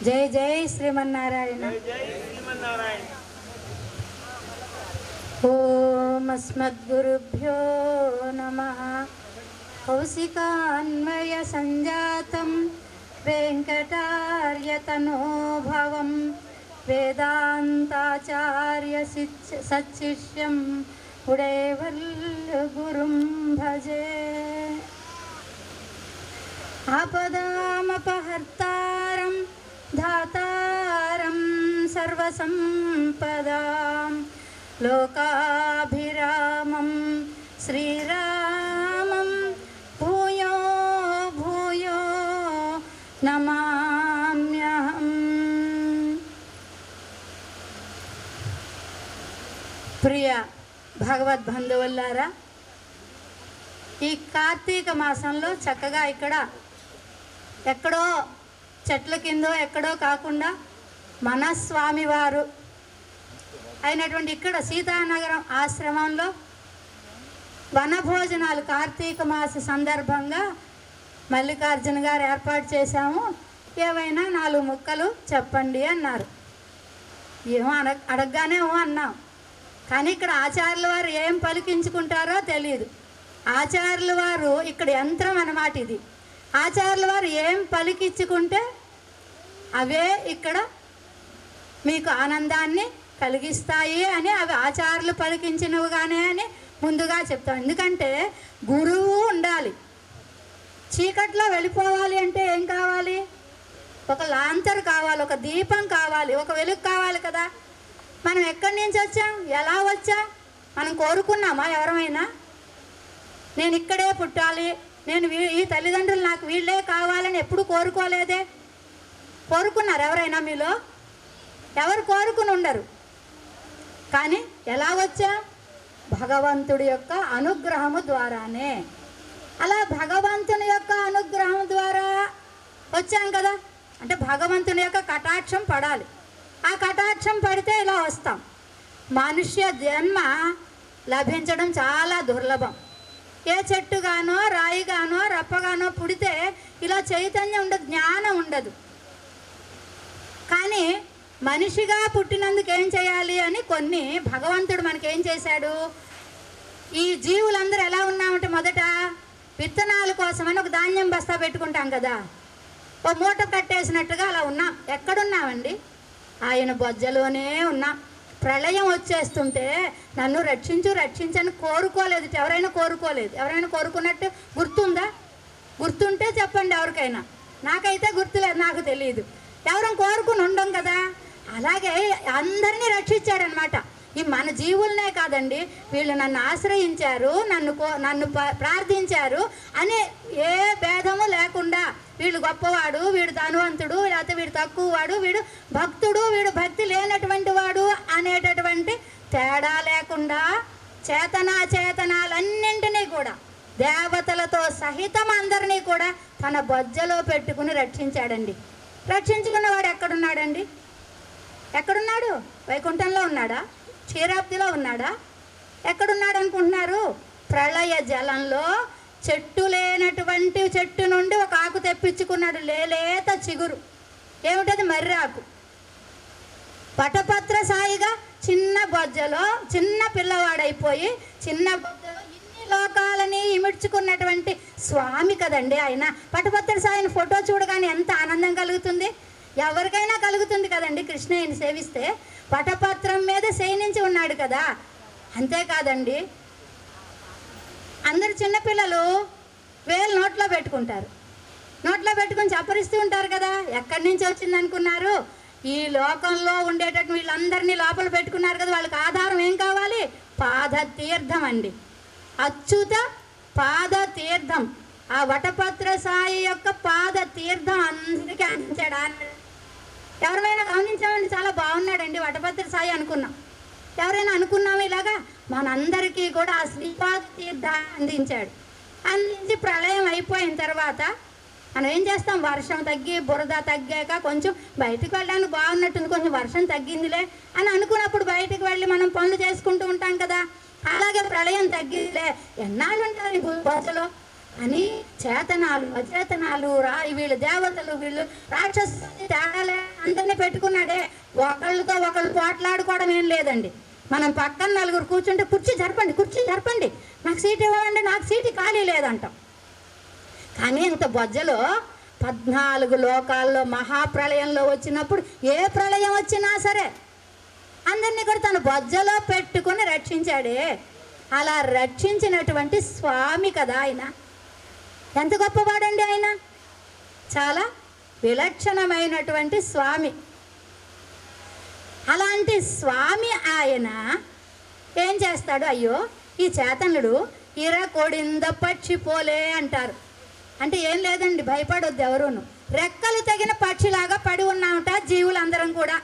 జై జై శ్రీమన్నారాయణ. ఓం అస్మద్గురుభ్యో నమః. కౌశికాన్వయ సంజాతం వెంకటార్యతనోభవం వేదాంతాచార్య సచ్చిష్యం ఉడేవల్ గురుం భజే. ఆపదామపహర్తారం ధాతారం సర్వసంపదాం లోకాభిరామం శ్రీరామం భూయో భూయో నమామ్యహం. ప్రియ భగవద్బంధువులారా, ఈ కార్తీక మాసంలో చక్కగా ఎక్కడో చెట్ల కిందో ఎక్కడో కాకుండా మన స్వామివారు అయినటువంటి ఇక్కడ సీతానగరం ఆశ్రమంలో వనభోజనాలు కార్తీక మాస సందర్భంగా మల్లికార్జున గారు ఏర్పాటు చేశాము. ఏవైనా 4 ముక్కలు చెప్పండి అన్నారు. ఏమో అడగగానే అన్నాం. కానీ ఇక్కడ ఆచార్యుల వారు ఏం పలికించుకుంటారో తెలియదు. ఆచార్యుల వారు ఇక్కడ యంత్రం అన్నమాట. ఇది ఆచార్యుల వారు ఏం పలికించుకుంటే అవే ఇక్కడ మీకు ఆనందాన్ని కలిగిస్తాయి అని, అవి ఆచార్యులు పలికించినవిగానే అని ముందుగా చెప్తాం. ఎందుకంటే గురువు ఉండాలి. చీకట్లో వెళ్ళిపోవాలి అంటే ఏం కావాలి? ఒక లాంతర్ కావాలి, ఒక దీపం కావాలి, ఒక వెలుగు కావాలి కదా. మనం ఎక్కడి నుంచి వచ్చాం, ఎలా వచ్చాం? మనం కోరుకున్నామా ఎవరమైనా? నేను ఇక్కడే పుట్టాలి, నేను ఈ తల్లిదండ్రులు నాకు వీళ్ళే కావాలని ఎప్పుడు కోరుకోలేదే. కోరుకున్నారు ఎవరైనా మీలో? ఎవరు కోరుకుని ఉండరు. కానీ ఎలా వచ్చా? భగవంతుడి యొక్క అనుగ్రహము ద్వారానే. అలా భగవంతుని యొక్క అనుగ్రహం ద్వారా వచ్చాం కదా. అంటే భగవంతుని యొక్క కటాక్షం పడాలి. ఆ కటాక్షం పడితే ఇలా వస్తాం. మనుష్య జన్మ లభించడం చాలా దుర్లభం. ఏ చెట్టుగానో రాయిగానో రప్పగానో పుడితే ఇలా చైతన్యం ఉండదు, జ్ఞానం ఉండదు. కానీ మనిషిగా పుట్టినందుకు ఏం చేయాలి అని కొన్ని భగవంతుడు మనకేం చేశాడు. ఈ జీవులందరూ ఎలా ఉన్నామంటే మొదట విత్తనాల కోసమని ఒక ధాన్యం బస్తా పెట్టుకుంటాం కదా, ఓ మూట కట్టేసినట్టుగా అలా ఉన్నాం. ఎక్కడున్నామండి? ఆయన బొజ్జలోనే ఉన్నాం. ప్రళయం వచ్చేస్తుంటే నన్ను రక్షించు రక్షించని కోరుకోలేదు. ఎవరైనా కోరుకోలేదు. ఎవరైనా కోరుకున్నట్టు గుర్తుందా? గుర్తుంటే చెప్పండి ఎవరికైనా. నాకైతే గుర్తులేదు, నాకు తెలియదు. ఎవరైనా కోరుకుని ఉండం కదా. అలాగే అందరినీ రక్షించాడనమాట. ఈ మన జీవులనే కాదండి, వీళ్ళు నన్ను ఆశ్రయించారు, నన్ను ప్రార్థించారు అని ఏ భేదము లేకుండా, వీడు గొప్పవాడు, వీడు ధనవంతుడు, లేకపోతే వీడు తక్కువవాడు, వీడు భక్తుడు, వీడు భక్తి లేనటువంటి వాడు అనేటటువంటి తేడా లేకుండా చేతనాలన్నింటినీ కూడా దేవతలతో సహితం అందరినీ కూడా తన బొజ్జలో పెట్టుకుని రక్షించాడండి. రక్షించుకున్నవాడు ఎక్కడున్నాడండి? ఎక్కడున్నాడు? వైకుంఠంలో ఉన్నాడా? క్షీరాబ్దిలో ఉన్నాడా? ఎక్కడున్నాడు అనుకుంటున్నారు? ప్రళయ జలంలో చెట్టు లేనటువంటి చెట్టు నుండి ఒక ఆకు తెప్పించుకున్నాడు. లేత చిగురు. ఏమిటది? మర్రి ఆకు. పటపత్ర సాయిగా చిన్న బొజ్జలో చిన్న పిల్లవాడైపోయి చిన్న బొజ్జలో ఇన్ని లోకాలని ఇమిడ్చుకున్నటువంటి స్వామి కదండి ఆయన. పటపత్ర సాయిని ఫోటో చూడగానే ఎంత ఆనందం కలుగుతుంది. ఎవరికైనా కలుగుతుంది కదండి. కృష్ణయ్యని సేవిస్తే పటపత్రం మీద శయనించి ఉన్నాడు కదా. అంతేకాదండి, అందరు చిన్నపిల్లలు వేలు నోట్లో పెట్టుకుంటారు. నోట్లో పెట్టుకుని చప్పరిస్తూ ఉంటారు కదా. ఎక్కడి నుంచి వచ్చింది అనుకున్నారు? ఈ లోకంలో ఉండేటట్టు వీళ్ళందరినీ లోపల పెట్టుకున్నారు కదా. వాళ్ళకి ఆధారం ఏం కావాలి? పాదతీర్థం అండి. అచ్యుత పాదతీర్థం. ఆ వటపత్ర సాయి యొక్క పాదతీర్థం అందరికీ అందించాడు. ఎవరైనా గమనించామండి, చాలా బాగున్నాడండి వటపత్ర సాయి అనుకున్నాం. ఎవరైనా అనుకున్నాము ఇలాగా? మనందరికీ కూడా ఆ శ్రీపాద తీర్థాన్ని అందించాడు. అందించి ప్రళయం అయిపోయిన తర్వాత మనం ఏం చేస్తాం? వర్షం తగ్గి బురద తగ్గాక కొంచెం బయటికి వెళ్ళడానికి బాగున్నట్టుంది, కొంచెం వర్షం తగ్గిందిలే అని అనుకున్నప్పుడు బయటికి వెళ్ళి మనం పనులు చేసుకుంటూ ఉంటాం కదా. అలాగే ప్రళయం తగ్గిలే, ఎన్నాళ్ళు ఉంటారు ఈ బొజ్జలో? అని చేతనాలు అచేతనాలు వీళ్ళు దేవతలు వీళ్ళు రాక్షసుని తేడాలే అందరినీ పెట్టుకున్నాడే. ఒకళ్ళతో ఒకళ్ళు పోట్లాడుకోవడం ఏం లేదండి. మనం పక్కన నలుగురు కూర్చుంటే కుర్చీ జరపండి, నాకు సీట్ ఇవ్వండి, నాకు సీటు ఖాళీ లేదంటాం. కానీ ఇంత బొజ్జలో 14 లోకాల్లో మహాప్రళయంలో వచ్చినప్పుడు ఏ ప్రళయం వచ్చినా సరే అందరినీ కూడా తన బొజ్జలో పెట్టుకుని రక్షించాడే. అలా రక్షించినటువంటి స్వామి కదా ఆయన. ఎంత గొప్పవాడండి ఆయన, చాలా విలక్షణమైనటువంటి స్వామి. అలాంటి స్వామి ఆయన ఏం చేస్తాడు, అయ్యో ఈ చేతనుడు ఇరకొడింద పక్షిపోలే అంటారు. అంటే ఏం లేదండి, భయపడొద్దు ఎవరును. రెక్కలు తగిన పక్షిలాగా పడి ఉన్నామట జీవులందరం కూడా.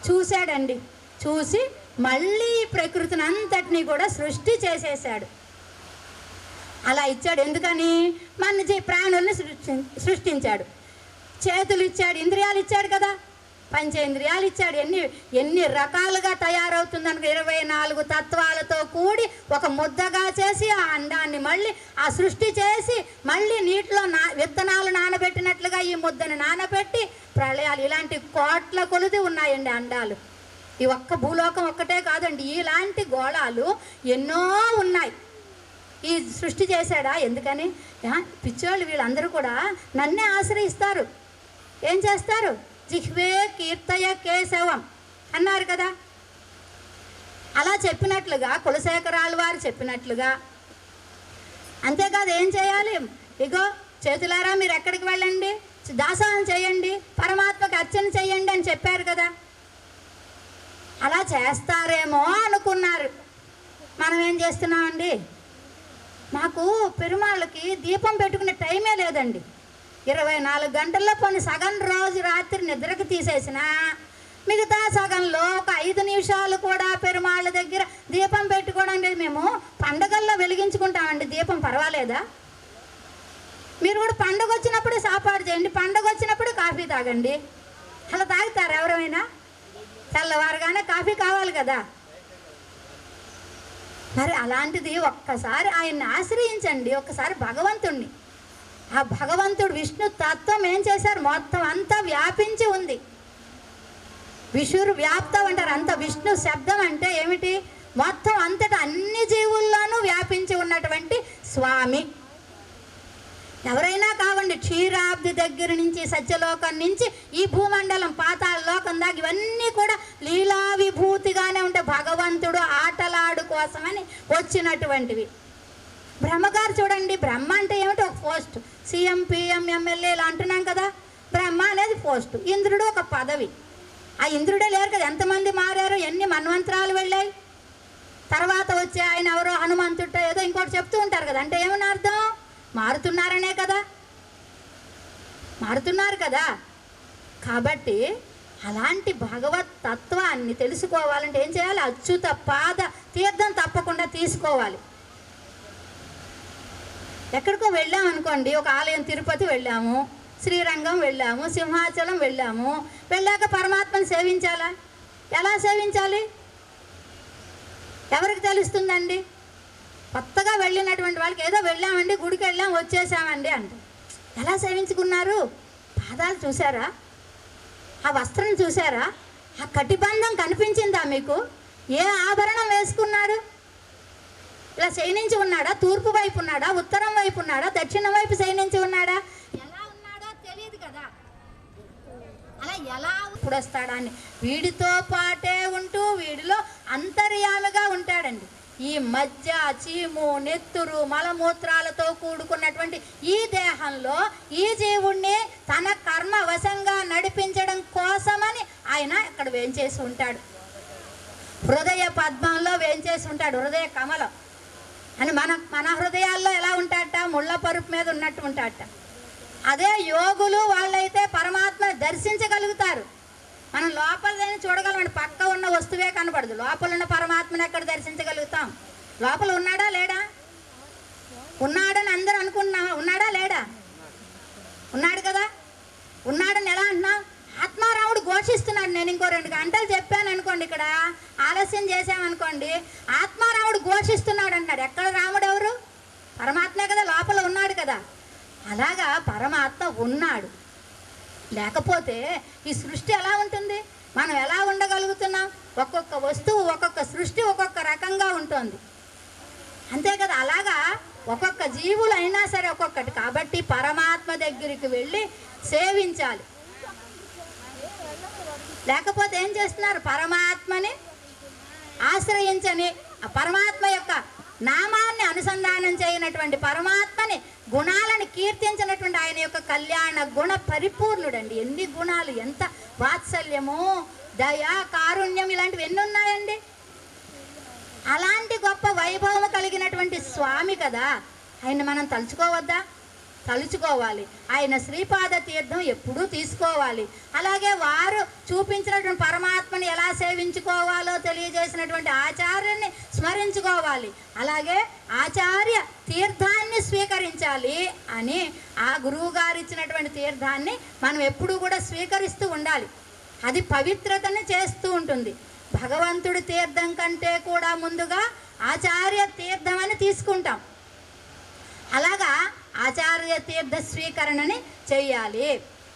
చూశాడండి, చూసి మళ్ళీ ఈ ప్రకృతిని అంతటినీ కూడా సృష్టి చేసేసాడు. అలా ఇచ్చాడు. ఎందుకని? మన ప్రాణుల్ని సృష్టించాడు. చేతులు ఇచ్చాడు, ఇంద్రియాలు ఇచ్చాడు కదా, పంచేంద్రియాలు ఇచ్చాడు. ఎన్ని రకాలుగా తయారవుతుందనుకో 24 తత్వాలతో కూడి ఒక ముద్దగా చేసి ఆ అండాన్ని మళ్ళీ ఆ సృష్టి చేసి మళ్ళీ నీటిలో విత్తనాలు నానబెట్టినట్లుగా ఈ ముద్దని నానబెట్టి ప్రళయాలు ఇలాంటి కోట్ల కొలది ఉన్నాయండి అండాలు. ఈ ఒక్క భూలోకం ఒక్కటే కాదండి, ఇలాంటి గోళాలు ఎన్నో ఉన్నాయి. ఈ సృష్టి చేశాడా? ఎందుకని? పిచ్చోళ్ళు వీళ్ళందరూ కూడా నన్నే ఆశ్రయిస్తారు. ఏం చేస్తారు? జిహ్వే కీర్తయ కేశవం అన్నారు కదా. అలా చెప్పినట్లుగా కులశేఖరాలు వారు చెప్పినట్లుగా. అంతేకాదు ఏం చేయాలి? ఇగో చేతులారా మీరు ఎక్కడికి వెళ్ళండి, దాసోహం చేయండి, పరమాత్మకి అర్చన చేయండి అని చెప్పారు కదా. అలా చేస్తారేమో అనుకున్నారు. మనం ఏం చేస్తున్నామండి? మాకు పెరుమాళ్ళకి దీపం పెట్టుకునే టైమే లేదండి. 24 గంటల్లో కొన్ని సగం రోజు రాత్రి నిద్రకు తీసేసినా మిగతా సగంలో ఒక 5 నిమిషాలు కూడా పెరుమాళ్ళ దగ్గర దీపం పెట్టుకోవడం లేదు. మేము పండగల్లో వెలిగించుకుంటామండి దీపం, పర్వాలేదా? మీరు కూడా పండుగ వచ్చినప్పుడు సాపాడు చేయండి, పండుగ వచ్చినప్పుడు కాఫీ తాగండి. అలా తాగుతారు ఎవరైనా? తెల్లవారుగానే కాఫీ కావాలి కదా. మరి అలాంటిది ఒక్కసారి ఆయన్ని ఆశ్రయించండి, ఒక్కసారి భగవంతుణ్ణి. ఆ భగవంతుడు విష్ణు తత్వం ఏం చేశారు? మొత్తం అంతా వ్యాపించి ఉంది. విషురు వ్యాప్తం అంటారు. అంత విష్ణు శబ్దం అంటే ఏమిటి? మొత్తం అంతటా అన్ని జీవుల్లోనూ వ్యాపించి ఉన్నటువంటి స్వామి. ఎవరైనా కావండి, క్షీరాబ్ది దగ్గర నుంచి సత్యలోకం నుంచి ఈ భూమండలం పాతాళ లోకం దాకా ఇవన్నీ కూడా లీలా విభూతిగానే ఉంటే భగవంతుడు ఆటలాడు కోసమని వచ్చినటువంటివి. బ్రహ్మగారు చూడండి, బ్రహ్మ అంటే ఏమిటి? ఒక పోస్ట్. సీఎం, పిఎం, ఎమ్మెల్యేలు అంటున్నాం కదా. బ్రహ్మ అనేది పోస్ట్, ఇంద్రుడు ఒక పదవి. ఆ ఇంద్రుడే లేరు కదా, ఎంతమంది మారారు, ఎన్ని మన్వంతరాలు వెళ్ళాయి. తర్వాత వచ్చే ఆయన ఎవరో హనుమంతుడు ఏదో ఇంకోటి చెప్తూ ఉంటారు కదా. అంటే ఏమని అర్థం? మారుతున్నారనే కదా, మారుతున్నారు కదా. కాబట్టి అలాంటి భగవత్ తత్వాన్ని తెలుసుకోవాలంటే ఏం చేయాలి? అచ్యుత పాద తీర్థం తప్పకుండా తీసుకోవాలి. ఎక్కడికో వెళ్ళాము అనుకోండి, ఒక ఆలయం తిరుపతి వెళ్ళాము, శ్రీరంగం వెళ్ళాము, సింహాచలం వెళ్ళాము. వెళ్ళాక పరమాత్మను సేవించాలా? ఎలా సేవించాలి? ఎవరికి తెలుస్తుందండి? కొత్తగా వెళ్ళినటువంటి వాళ్ళకి ఏదో వెళ్ళామండి, గుడికి వెళ్ళాం, వచ్చేసామండి అంటే ఎలా సేవించుకున్నారు? పాదాలు చూసారా? ఆ వస్త్రం చూసారా? ఆ కటిబంధం కనిపించిందా మీకు? ఏ ఆభరణం వేసుకున్నాడు? ఇలా శయనించి ఉన్నాడా? తూర్పు వైపు ఉన్నాడా? ఉత్తరం వైపు ఉన్నాడా? దక్షిణం వైపు శయనించి ఉన్నాడా? ఎలా ఉన్నాడో తెలియదు కదా. అలా ఎలా ఇప్పుడు వస్తాడా అని వీడితో పాటే ఉంటూ వీడిలో అంతర్యామిగా ఉంటాడండి. ఈ మధ్య, చీము, నెత్తురు, మలమూత్రాలతో కూడుకున్నటువంటి ఈ దేహంలో ఈ జీవుణ్ణి తన కర్మ వశంగా నడిపించడం కోసమని ఆయన ఇక్కడ వేంచేసి ఉంటాడు. హృదయ పద్మంలో వేంచేసి ఉంటాడు, హృదయ కమలం అని. మన హృదయాల్లో ఎలా ఉంటాడట? ముళ్ళ పరుపు మీద ఉన్నట్టు ఉంటాడట. అదే యోగులు వాళ్ళైతే పరమాత్మని దర్శించగలుగుతారు. మనం లోపలని చూడగలమండి, పక్క ఉన్న వస్తువే కనపడదు. లోపల ఉన్న పరమాత్మని ఎక్కడ దర్శించగలుగుతాం? లోపల ఉన్నాడా లేడా? ఉన్నాడని అందరూ అనుకుంటున్నావా? ఉన్నాడా లేడా? ఉన్నాడు కదా. ఉన్నాడని ఎలా అంటున్నాం? ఆత్మారాముడు ఘోషిస్తున్నాడు. నేను ఇంకో 2 గంటలు చెప్పాను అనుకోండి, ఇక్కడ ఆలస్యం చేసామనుకోండి, ఆత్మారాముడు ఘోషిస్తున్నాడు అంటాడు. ఎక్కడ రాముడు ఎవరు? పరమాత్మే కదా, లోపల ఉన్నాడు కదా. అలాగా పరమాత్మ ఉన్నాడు. లేకపోతే ఈ సృష్టి ఎలా ఉంటుంది, మనం ఎలా ఉండగలుగుతున్నాం? ఒక్కొక్క వస్తువు, ఒక్కొక్క సృష్టి ఒక్కొక్క రకంగా ఉంటుంది, అంతే కదా. అలాగా ఒక్కొక్క జీవులు అయినా సరే ఒక్కొక్కటి. కాబట్టి పరమాత్మ దగ్గరికి వెళ్ళి సేవించాలి. లేకపోతే ఏం చేస్తున్నారు? పరమాత్మని ఆశ్రయించని, ఆ పరమాత్మ యొక్క నామాన్ని అనుసంధానం చేయనటువంటి, పరమాత్మని గుణాలను కీర్తించినటువంటి ఆయన యొక్క కళ్యాణ గుణ పరిపూర్ణుడండి. ఎన్ని గుణాలు, ఎంత వాత్సల్యము, దయ, కారుణ్యం, ఇలాంటివి ఎన్ని ఉన్నాయండి. అలాంటి గొప్ప వైభవం కలిగినటువంటి స్వామి కదా, ఆయన మనం తలుచుకోవద్దా? తలుచుకోవాలి. ఆయన శ్రీపాద తీర్థం ఎప్పుడూ తీసుకోవాలి. అలాగే వారు చూపించినటువంటి పరమాత్మని ఎలా సేవించుకోవాలో తెలియజేసినటువంటి ఆచార్యుని స్మరించుకోవాలి. అలాగే ఆచార్య తీర్థాన్ని స్వీకరించాలి అని, ఆ గురువు గారు ఇచ్చినటువంటి తీర్థాన్ని మనం ఎప్పుడూ కూడా స్వీకరిస్తూ ఉండాలి. అది పవిత్రతను చేస్తూ ఉంటుంది. భగవంతుడి తీర్థం కంటే కూడా ముందుగా ఆచార్య తీర్థం అని తీసుకుంటాం. అలాగా ఆచార్య తీర్థ స్వీకరణని చెయ్యాలి.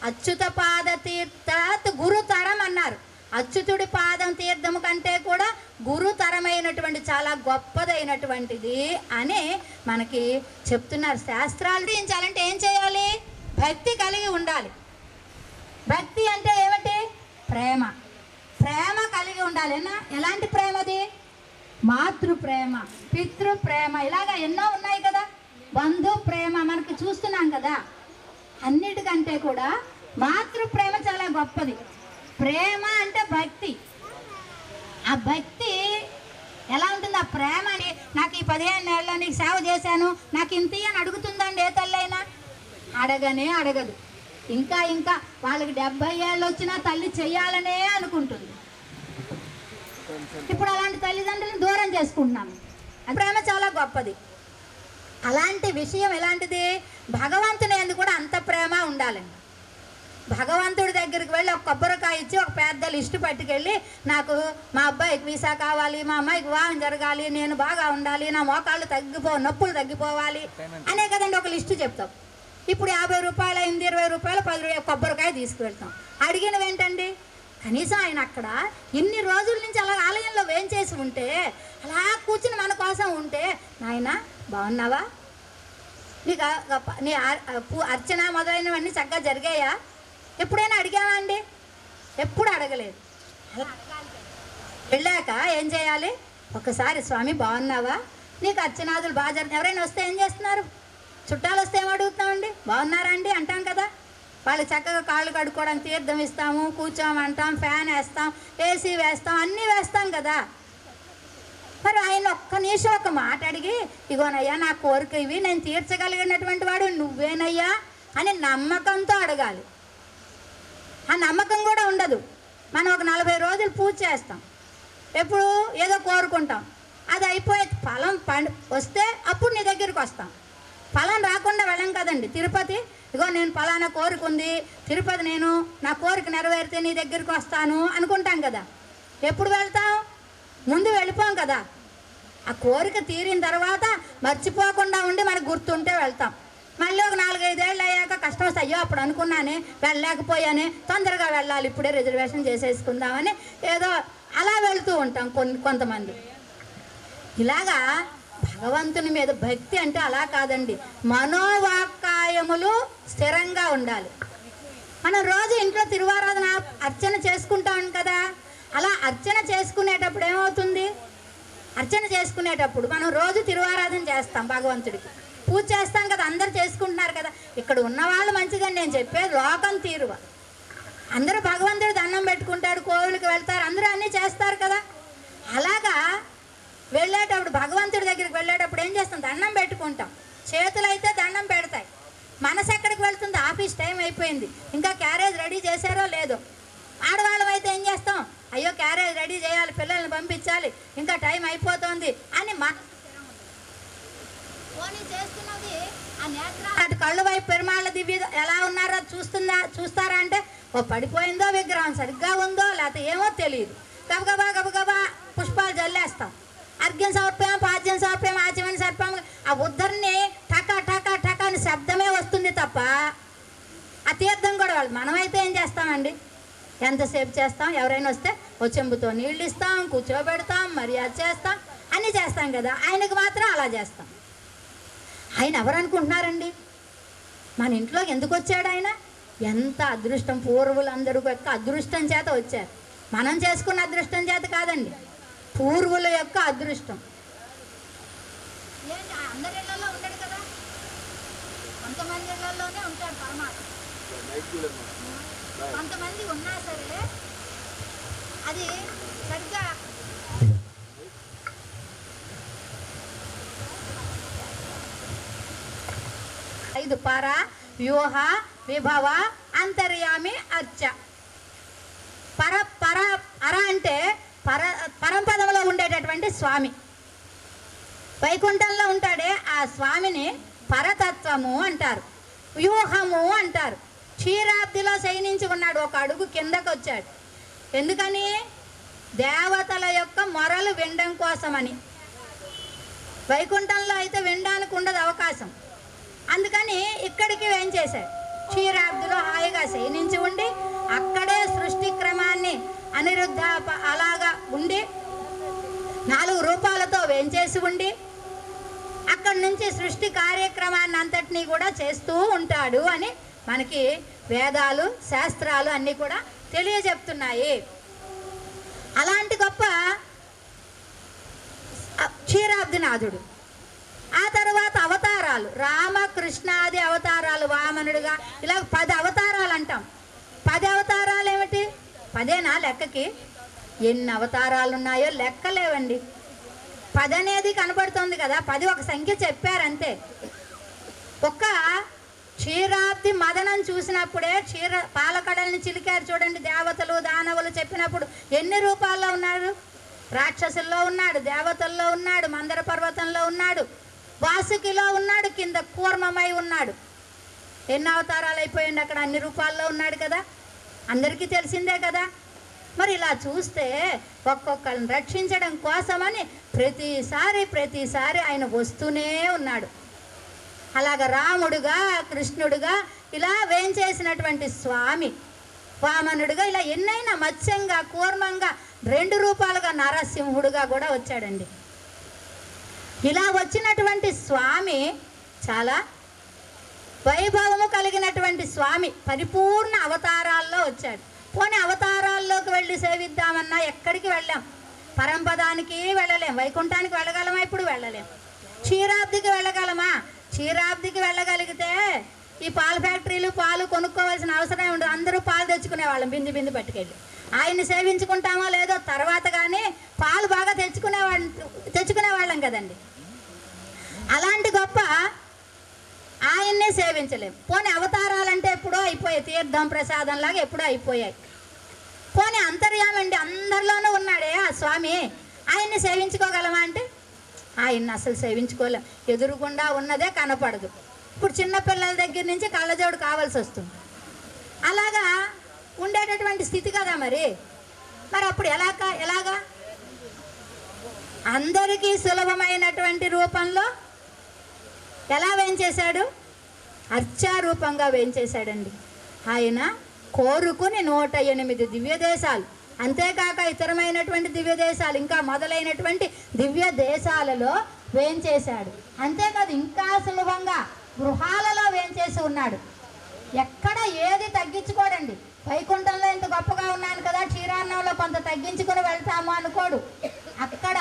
అచ్యుత పాద తీర్థాత్ గురుతరం అన్నారు. అచ్యుతుడి పాదం తీర్థము కంటే కూడా గురుతరమైనటువంటి, చాలా గొప్పదైనటువంటిది అని మనకి చెప్తున్నారు శాస్త్రాలు. ధరించాలంటే ఏం చేయాలి? భక్తి కలిగి ఉండాలి. భక్తి అంటే ఏమిటి? ప్రేమ. ప్రేమ కలిగి ఉండాలి. ఎలాంటి ప్రేమది? మాతృ ప్రేమ, పితృ ప్రేమ, ఇలాగా ఎన్నో ఉన్నాయి కదా. బంధు ప్రేమ మనకి చూస్తున్నాం కదా. అన్నిటికంటే కూడా మాతృ ప్రేమ చాలా గొప్పది. ప్రేమ అంటే భక్తి. ఆ భక్తి ఎలా ఉంటుంది? ఆ ప్రేమ అని, నాకు ఈ 15 ఏళ్ళలో నీకు సేవ చేశాను, నాకు ఇంత అని అడుగుతుందండి ఏ తల్లైనా? అడగనే అడగదు. ఇంకా ఇంకా వాళ్ళకి 70 ఏళ్ళు వచ్చినా తల్లి చెయ్యాలనే అనుకుంటుంది. ఇప్పుడు అలాంటి తల్లిదండ్రులను దూరం చేసుకుంటున్నాము. ప్రేమ చాలా గొప్పది. అలాంటి విషయం ఎలాంటిది? భగవంతుని యందు కూడా అంత ప్రేమ ఉండాలండి. భగవంతుడి దగ్గరికి వెళ్ళి ఒక కొబ్బరికాయ ఇచ్చి ఒక పెద్ద లిస్టు పట్టుకెళ్ళి, నాకు మా అబ్బాయికి వీసా కావాలి, మా అమ్మాయికి వివాహం జరగాలి, నేను బాగా ఉండాలి, నా మోకాళ్ళు నొప్పులు తగ్గిపోవాలి అనే కదండి ఒక లిస్టు చెప్తాం. ఇప్పుడు 50 రూపాయలు అయింది, 20 రూపాయలు, 10 రూపాయలు కొబ్బరికాయ తీసుకువెళ్తాం. అడిగినవేంటండి? కనీసం ఆయన అక్కడ ఇన్ని రోజుల నుంచి అలా ఆలయంలో వేంచేసి ఉంటే, అలా కూర్చుని మన కోసం ఉంటే, నాయన బాగున్నావా, నీకు నీ అర్చన మొదలైనవన్నీ చక్కగా జరిగాయా, ఎప్పుడైనా అడిగావా అండి? ఎప్పుడు అడగలేదు. వెళ్ళాక ఏం చేయాలి? ఒకసారి స్వామి బాగున్నావా, నీకు అర్చనాదులు బాగా జరిగినాయి. ఎవరైనా వస్తే ఏం చేస్తున్నారు? చుట్టాలు వస్తే ఏం అడుగుతామండి? బాగున్నారా అండి అంటాం కదా. వాళ్ళు చక్కగా కాళ్ళు కడుక్కోవడానికి తీర్థం ఇస్తాము, కూర్చోమంటాం, ఫ్యాన్ వేస్తాం, ఏసీ వేస్తాం, అన్నీ వేస్తాం కదా. మరి ఆయన ఒక్క నిమిషం ఒక మాట అడిగి, ఇగోనయ్యా నా కోరిక ఇవి, నేను తీర్చగలిగినటువంటి వాడు నువ్వేనయ్యా అని నమ్మకంతో అడగాలి. ఆ నమ్మకం కూడా ఉండదు. మనం ఒక 40 రోజులు పూజ చేస్తాం, ఎప్పుడు ఏదో కోరుకుంటాం, అది అయిపోయే ఫలం వస్తే అప్పుడు నీ దగ్గరికి వస్తాం. ఫలం రాకుండా వెళ్ళం కదండి. తిరుపతి, ఇగో నేను ఫలానా కోరిక ఉంది, తిరుపతి నేను నా కోరిక నెరవేరితే నీ దగ్గరికి వస్తాను అనుకుంటాం కదా. ఎప్పుడు వెళ్తాం? ముందు వెళ్ళిపోం కదా. ఆ కోరిక తీరిన తర్వాత మర్చిపోకుండా ఉండి మనకు గుర్తుంటే వెళ్తాం. మళ్ళీ ఒక 4-5 ఏళ్ళు అయ్యాక కష్టం వస్తే, అయ్యో అప్పుడు అనుకున్నానే, వెళ్ళలేకపోయానే, తొందరగా వెళ్ళాలి, ఇప్పుడే రిజర్వేషన్ చేసేసుకుందామని ఏదో అలా వెళ్తూ ఉంటాం కొంతమంది. ఇలాగా భగవంతుని మీద భక్తి అంటే అలా కాదండి, మనోవాక్కాయములు స్థిరంగా ఉండాలి. మనం రోజు ఇంట్లో తిరువారాధన అర్చన చేసుకుంటాం కదా. అలా అర్చన చేసుకునేటప్పుడు ఏమవుతుంది? అర్చన చేసుకునేటప్పుడు మనం రోజు తిరువారాధన చేస్తాం, భగవంతుడికి పూజ చేస్తాం కదా, అందరూ చేసుకుంటున్నారు కదా. ఇక్కడ ఉన్నవాళ్ళు మంచిగా నేను చెప్పేది లోకం తీరువ. అందరూ భగవంతుడు దండం పెట్టుకుంటారు, కోవిలికి వెళ్తారు, అందరూ అన్నీ చేస్తారు కదా. అలాగా వెళ్ళేటప్పుడు భగవంతుడి దగ్గరికి వెళ్ళేటప్పుడు ఏం చేస్తాం? దండం పెట్టుకుంటాం. చేతులు అయితే దండం పెడతాయి, మనసు ఎక్కడికి వెళ్తుంది? ఆఫీస్ టైం అయిపోయింది, ఇంకా క్యారేజ్ రెడీ చేశారో లేదో. ఆడవాళ్ళం అయితే ఏం చేస్తాం? అయ్యో క్యారేజ్ రెడీ చేయాలి, పిల్లల్ని పంపించాలి, ఇంకా టైం అయిపోతుంది అని చేస్తున్నది. అటు కళ్ళు వైపు పెరుమాళ్ళ దివ్య ఎలా ఉన్నారో చూస్తారా అంటే, ఓ పడిపోయిందో విగ్రహం సరిగ్గా ఉందో లేకపోతే ఏమో తెలియదు, గబగబా గబగబా పుష్పాలు జల్లేస్తాం. అర్ఘ్యం సమర్పయం, పాద్యం సమర్పయం, ఆచమని సర్పం. ఆ ఉద్దరిని అని శబ్దమే వస్తుంది తప్ప ఆ తీర్థం కూడా వాళ్ళు. మనమైతే ఏం చేస్తామండి, ఎంతసేపు చేస్తాం, ఎవరైనా వస్తే ఓ చెంబుతో నీళ్ళు ఇస్తాం, కూర్చోబెడతాం, మర్యాద చేస్తాం, అన్నీ చేస్తాం కదా. ఆయనకు మాత్రం అలా చేస్తాం. ఆయన ఎవరు అనుకుంటున్నారండి? మన ఇంట్లో ఎందుకు వచ్చాడు ఆయన? ఎంత అదృష్టం! పూర్వులందరూ యొక్క అదృష్టం చేత వచ్చారు. మనం చేసుకున్న అదృష్టం చేత కాదండి, పూర్వుల యొక్క అదృష్టం. ఏంటి అందరి ఇళ్లలో ఉంటాడు కదా, కొంతమంది ఇళ్లలోనే ఉంటాడు పరమాత్మ. కొంతమంది ఉన్నా సరే అది సరిగ్గా ఐదు పర వ్యూహ విభవ అంతర్యామి అర్చ. పర పర అర అంటే పరంపదంలో ఉండేటటువంటి స్వామి. వైకుంఠంలో ఉంటాడే ఆ స్వామిని పరతత్వము అంటారు, వ్యూహము అంటారు. క్షీరాబ్దిలో శయనించి ఉన్నాడు, ఒక అడుగు కిందకు వచ్చాడు. ఎందుకని? దేవతల యొక్క మొరలు వినడం కోసమని. వైకుంఠంలో అయితే వినడానికి ఉండదు అవకాశం, అందుకని ఇక్కడికి ఏం చేశాడు, క్షీరాబ్దిలో హాయిగా శయనించి ఉండి అక్కడే సృష్టి క్రమాన్ని అనిరుద్ధ అలాగా ఉండి 4 రూపాలతో వేంచేసి ఉండి అక్కడి నుంచి సృష్టి కార్యక్రమాన్ని అంతటినీ కూడా చేస్తూ ఉంటాడు అని మనకి వేదాలు శాస్త్రాలు అన్నీ కూడా తెలియజెప్తున్నాయి. అలాంటి గొప్ప క్షీరాబ్దినాథుడు. ఆ తర్వాత అవతారాలు, రామకృష్ణాది అవతారాలు, వామనుడుగా ఇలా 10 అవతారాలు అంటాం. 10 అవతారాలు ఏమిటి? 10ఏనా లెక్కకి? ఎన్ని అవతారాలు ఉన్నాయో లెక్కలేవండి. 10 అనేది కనబడుతుంది కదా, 10 ఒక సంఖ్య చెప్పారంతే. ఒక్క క్షీరాబ్ది మదనం చూసినప్పుడే పాలకడల్ని చిలికారు చూడండి దేవతలు దానవులు చెప్పినప్పుడు. ఎన్ని రూపాల్లో ఉన్నాడు? రాక్షసుల్లో ఉన్నాడు, దేవతల్లో ఉన్నాడు, మందర పర్వతంలో ఉన్నాడు, వాసుకిలో ఉన్నాడు, కింద కూర్మమై ఉన్నాడు. ఎన్ని అవతారాలు అయిపోయింది అక్కడ, అన్ని రూపాల్లో ఉన్నాడు కదా, అందరికీ తెలిసిందే కదా. మరి ఇలా చూస్తే ఒక్కొక్కరిని రక్షించడం కోసమని ప్రతిసారి ఆయన వస్తూనే ఉన్నాడు. అలాగ రాముడుగా, కృష్ణుడుగా ఇలా వేంచేసినటువంటి స్వామి, వామనుడుగా ఇలా ఎన్నైనా మత్స్యంగా, కూర్మంగా, 2 రూపాలుగా నరసింహుడుగా కూడా వచ్చాడండి. ఇలా వచ్చినటువంటి స్వామి చాలా వైభవము కలిగినటువంటి స్వామి, పరిపూర్ణ అవతారాల్లో వచ్చాడు. పోనీ అవతారాల్లోకి వెళ్ళి సేవిద్దామన్నా ఎక్కడికి వెళ్ళాం? పరంపదానికి వెళ్ళలేం, వైకుంఠానికి వెళ్ళగలమా? ఇప్పుడు వెళ్ళలేం. క్షీరాబ్దికి వెళ్ళగలమా? క్షీరాబ్దికి వెళ్ళగలిగితే ఈ పాల ఫ్యాక్టరీలు పాలు కొనుక్కోవాల్సిన అవసరం ఉండదు, అందరూ పాలు తెచ్చుకునే వాళ్ళం, బింది పట్టుకెళ్ళి. ఆయన్ని సేవించుకుంటామో లేదో తర్వాత, కానీ పాలు బాగా తెచ్చుకునే వాళ్ళం కదండి. అలాంటి గొప్ప ఆయన్నే సేవించలేం. పోనీ అవతారాలంటే ఎప్పుడో అయిపోయాయి, తీర్థం ప్రసాదంలాగా ఎప్పుడో అయిపోయాయి. పోనీ అంతర్యామండి, అందరిలోనూ ఉన్నాడే ఆ స్వామి, ఆయన్ని సేవించుకోగలమా అంటే ఆయన్ని అసలు సేవించుకోలేం. ఎదురుగుండా ఉన్నదే కనపడదు. ఇప్పుడు చిన్నపిల్లల దగ్గర నుంచి కళ్ళజోడు కావాల్సి వస్తుంది. అలాగా ఉండేటటువంటి స్థితి కదా. మరి అప్పుడు ఎలాగా అందరికీ సులభమైనటువంటి రూపంలో ఎలా వేయించేశాడు? అర్చారూపంగా వేయించేశాడండి. ఆయన కోరుకుని 108 దివ్య దేశాలు, అంతేకాక ఇతరమైనటువంటి దివ్య దేశాలు, ఇంకా మొదలైనటువంటి దివ్య దేశాలలో వేయించేశాడు. అంతేకాదు ఇంకా సులభంగా గృహాలలో వేయించేసి ఉన్నాడు. ఎక్కడ ఏది తగ్గించుకోడండి. వైకుంఠంలో ఇంత గొప్పగా ఉన్నాను కదా, క్షీరాన్నంలో కొంత తగ్గించుకుని వెళ్తాము అనుకోడు. అక్కడ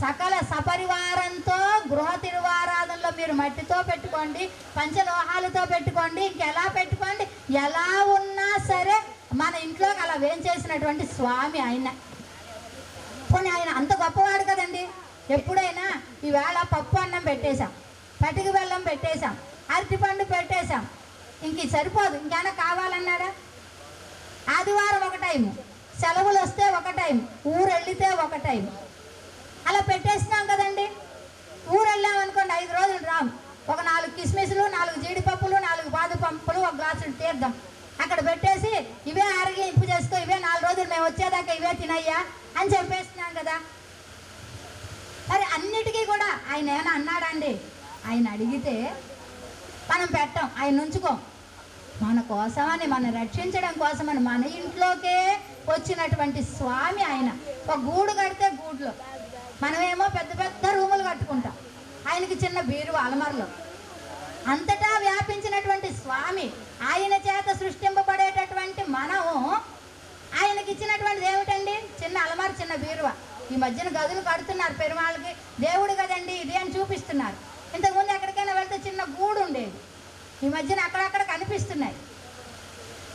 సకల సపరివారంతో గృహ తిరువారాధనలో మీరు మట్టితో పెట్టుకోండి, పంచలోహాలతో పెట్టుకోండి, ఇంకెలా పెట్టుకోండి, ఎలా ఉన్నా సరే మన ఇంట్లోకి అలా వేయించేసినటువంటి స్వామి ఆయన. పోనీ ఆయన అంత గొప్పవాడు కదండి. ఎప్పుడైనా ఈవేళ పప్పు అన్నం పెట్టేశాం, పటిక బెల్లం పెట్టేశాం, అరటిపండు పెట్టేశాం, ఇంక సరిపోదు, ఇంకేమైనా కావాలన్నాడా? ఆదివారం ఒక టైము, సెలవులు వస్తే ఒక టైం, ఊరు వెళితే ఒక టైం, అలా పెట్టేసినాం కదండి. ఊరు వెళ్ళామనుకోండి 5 రోజులు రాము, ఒక 4 కిస్మిస్లు, 4 జీడిపప్పులు, 4 బాదుపప్పులు, 1 గ్లాసులు తీర్థం అక్కడ పెట్టేసి ఇవే ఆరగింపు చేసుకో, ఇవే 4 రోజులు మేము వచ్చేదాకా ఇవే తినయ్యా అని చెప్పేస్తున్నాం కదా. మరి అన్నిటికీ కూడా ఆయన ఏమైనా అన్నాడండి? ఆయన అడిగితే మనం పెట్టాం, ఆయన ఉంచుకోం. మన కోసమని, మనం రక్షించడం కోసమని మన ఇంట్లోకే వచ్చినటువంటి స్వామి ఆయన. ఒక గూడు కడితే గూడులో, మనమేమో పెద్ద పెద్ద రూములు కట్టుకుంటాం, ఆయనకి చిన్న బీరువా అలమరలో. అంతటా వ్యాపించినటువంటి స్వామి, ఆయన చేత సృష్టింపబడేటటువంటి మనము ఆయనకి ఇచ్చినటువంటిది ఏమిటండి? చిన్న అలమార, చిన్న బీరువా. ఈ మధ్యన గదులు కడుతున్నారు పెరుమాళ్ళకి, దేవుడు కదండి ఇది అని చూపిస్తున్నారు. ఇంతకుముందు ఎక్కడికైనా వెళ్తే చిన్న గూడు ఉండేది, ఈ మధ్యన అక్కడక్కడ కనిపిస్తున్నాయి.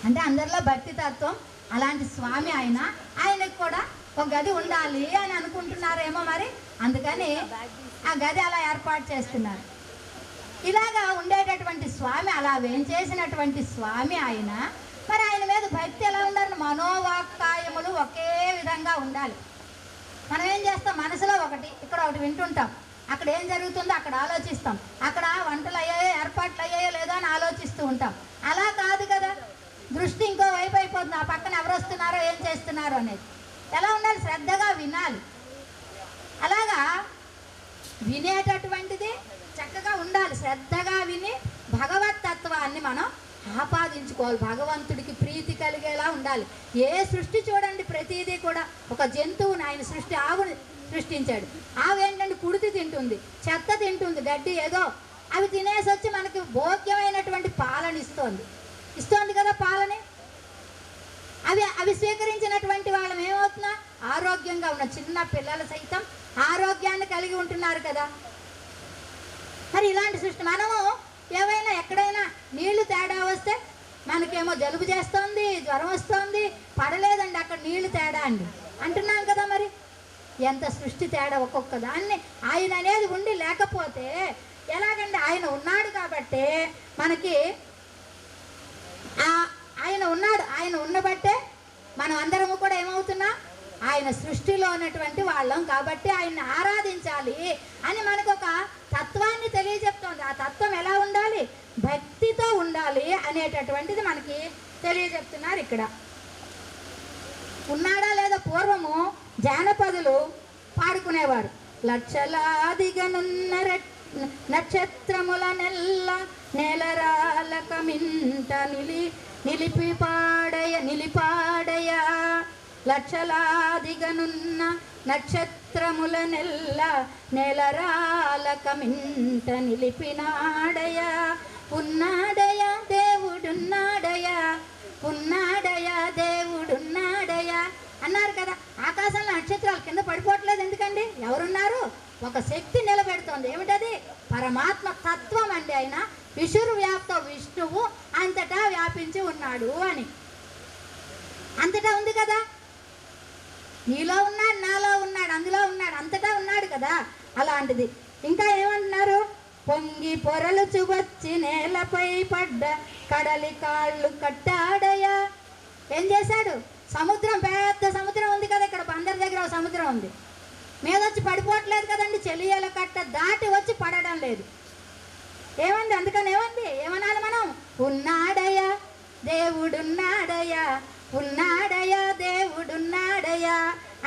అంటే అందరిలో భక్తి తత్వం అలాంటి స్వామి ఆయన. ఆయనకు కూడా ఒక గది ఉండాలి అని అనుకుంటున్నారేమో మరి, అందుకని ఆ గది అలా ఏర్పాటు చేస్తున్నారు. ఇలాగా ఉండేటటువంటి స్వామి, అలా వేంచేసినటువంటి స్వామి ఆయన. మరి ఆయన మీద భక్తి ఎలా ఉండాలి? మనోవాక్కాయములు ఒకే విధంగా ఉండాలి. మనం ఏం చేస్తాం? మనసులో ఒకటి, ఇక్కడ ఒకటి వింటుంటాం, అక్కడ ఏం జరుగుతుందో అక్కడ ఆలోచిస్తాం, అక్కడ వంటలు అయ్యాయో ఏర్పాట్లు అయ్యాయో లేదో అని ఆలోచిస్తూ ఉంటాం. అలా కాదు కదా, దృష్టి ఇంకో వైపు అయిపోతుంది, ఆ పక్కన ఎవరు వస్తున్నారో ఏం చేస్తున్నారో అనేది. ఎలా ఉండాలి? శ్రద్ధగా వినాలి. అలాగా వినేటటువంటిది చక్కగా ఉండాలి. శ్రద్ధగా విని భగవత్ తత్వాన్ని మనం ఆపాదించుకోవాలి. భగవంతుడికి ప్రీతి కలిగేలా ఉండాలి. ఏ సృష్టి చూడండి, ప్రతిదీ కూడా ఒక జంతువుని ఆయన సృష్టి, ఆవుని సృష్టించాడు. ఆవు ఏంటంటే కుడితి తింటుంది, చెత్త తింటుంది, గడ్డి ఏదో, అవి తినేసి వచ్చి మనకి భోగ్యమైనటువంటి పాలని ఇస్తోంది కదా పాలని. అవి స్వీకరించినటువంటి వాళ్ళం ఏమవుతున్నా? ఆరోగ్యంగా ఉన్న చిన్న పిల్లలు సైతం ఆరోగ్యాన్ని కలిగి ఉంటున్నారు కదా. మరి ఇలాంటి సృష్టి, మనము ఏవైనా ఎక్కడైనా నీళ్లు తేడా వస్తే మనకేమో జలుబు చేస్తోంది, జ్వరం వస్తోంది, పడలేదండి అక్కడ నీళ్లు తేడా అండి అంటున్నాం కదా. మరి ఎంత సృష్టి తేడా ఒక్కొక్క దాన్ని. ఆయన అనేది ఉండి లేకపోతే ఎలాగండి? ఆయన ఉన్నాడు కాబట్టి మనకి ఆయన ఉన్నాడు, ఆయన ఉన్నబట్టే మనం అందరము కూడా ఏమవుతున్నా? ఆయన సృష్టిలో ఉన్నటువంటి వాళ్ళం కాబట్టి ఆయన్ని ఆరాధించాలి అని మనకు ఒక తత్వాన్ని తెలియజెప్తోంది. ఆ తత్వం ఎలా ఉండాలి? భక్తితో ఉండాలి అనేటటువంటిది మనకి తెలియజెప్తున్నారు ఇక్కడ. ఉన్నాడా లేదా? పూర్వము జానపదులు పాడుకునేవారు. లక్షలాదిగనున్న నక్షత్రముల నెల్ల నేలరాలకమింట నిలిపాడయ లక్షలాదిగనున్న నక్షత్రముల నెల్ల నేలరాలకమింట నిలిపినాడయ. ఉన్నాడయ దేవుడున్నాడయ, ఉన్నాడయ దేవుడున్నాడయ అన్నారు కదా. ఆకాశంలో నక్షత్రాలు కింద పడిపోవట్లేదు ఎందుకండి? ఎవరున్నారు? ఒక శక్తి నిలబెడుతోంది. ఏమిటది? పరమాత్మ తత్వం అండి. ఆయన విశురు వ్యాప్త విష్ణువు అంతటా వ్యాపించి ఉన్నాడు అని. అంతటా ఉంది కదా, నీలో ఉన్నాడు, నాలో ఉన్నాడు, అందులో ఉన్నాడు, అంతటా ఉన్నాడు కదా. అలాంటిది ఇంకా ఏమంటున్నారు? పొంగి పొరలు చుబచ్చి నేలపై పడ్డ కడలి కాళ్ళు కట్టాడయా. ఏం చేశాడు? సముద్రం, పెద్ద సముద్రం ఉంది కదా, ఇక్కడ బందర్ దగ్గర ఒక సముద్రం ఉంది, మీద వచ్చి పడిపోవట్లేదు కదండి, చెలియల కట్ట దాటి వచ్చి పడడం లేదు. ఏమంది? అందుకని ఏమనాలి మనం? ఉన్నాడయ్యా దేవుడున్నాడయ్యా, ఉన్నాడయ్యా దేవుడున్నాడయ్యా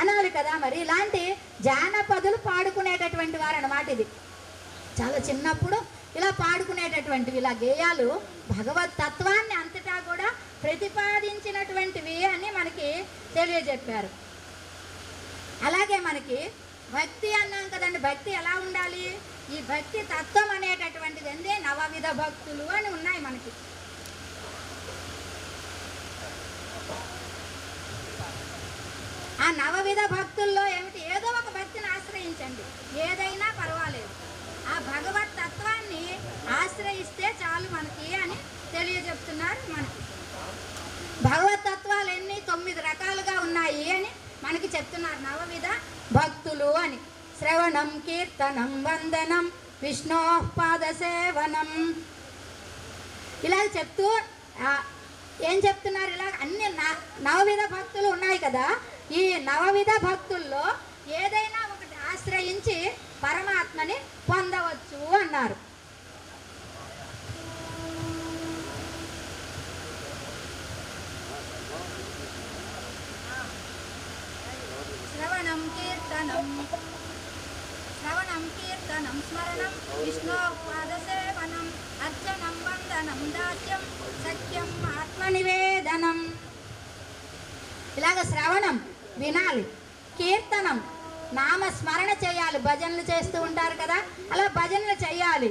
అనాలి కదా. మరి ఇలాంటి జానపదులు పాడుకునేటటువంటి వారు అన్నమాట. ఇది చాలా చిన్నప్పుడు ఇలా పాడుకునేటటువంటివి, ఇలా గేయాలు భగవత్ తత్వాన్ని అంతటా కూడా ప్రతిపాదించినటువంటివి అని మనకి తెలియజెప్పారు. అలాగే మనకి భక్తి అన్నాం కదండి. భక్తి ఎలా ఉండాలి? ఈ భక్తి తత్వం అనేటటువంటిది ఏంది? నవవిధ భక్తులు అని ఉన్నాయి మనకి. ఆ నవవిధ భక్తుల్లో ఏమిటి? ఏదో ఒక భక్తిని ఆశ్రయించండి, ఏదైనా పర్వాలేదు. ఆ భగవత్ తత్వాన్ని ఆశ్రయిస్తే చాలు మనకి అని తెలియజెప్తున్నారు మనకి. భగవత్ తత్వాలు ఎన్ని? 9 రకాలుగా ఉన్నాయి అని మనకి చెప్తున్నారు. నవవిధ భక్తులు అని. శ్రవణం, కీర్తనం, వందనం, విష్ణోపాద సేవనం ఇలా చెప్తూ ఏం చెప్తున్నారు? ఇలా అన్ని నవవిధ భక్తులు ఉన్నాయి కదా. ఈ నవవిధ భక్తుల్లో ఏదైనా ఒకటి ఆశ్రయించి పరమాత్మని పొందవచ్చు అన్నారు. శ్రవణం, కీర్తనం, శ్రవణం కీర్తనం స్మరణం విష్ణోపాదసేవనం అర్చనం వందనం దాస్యం సఖ్యం ఆత్మనివేదనం. ఇలాగ శ్రవణం వినాలి, కీర్తనం నామస్మరణ చేయాలి. భజనలు చేస్తూ ఉంటారు కదా, అలా భజనలు చేయాలి.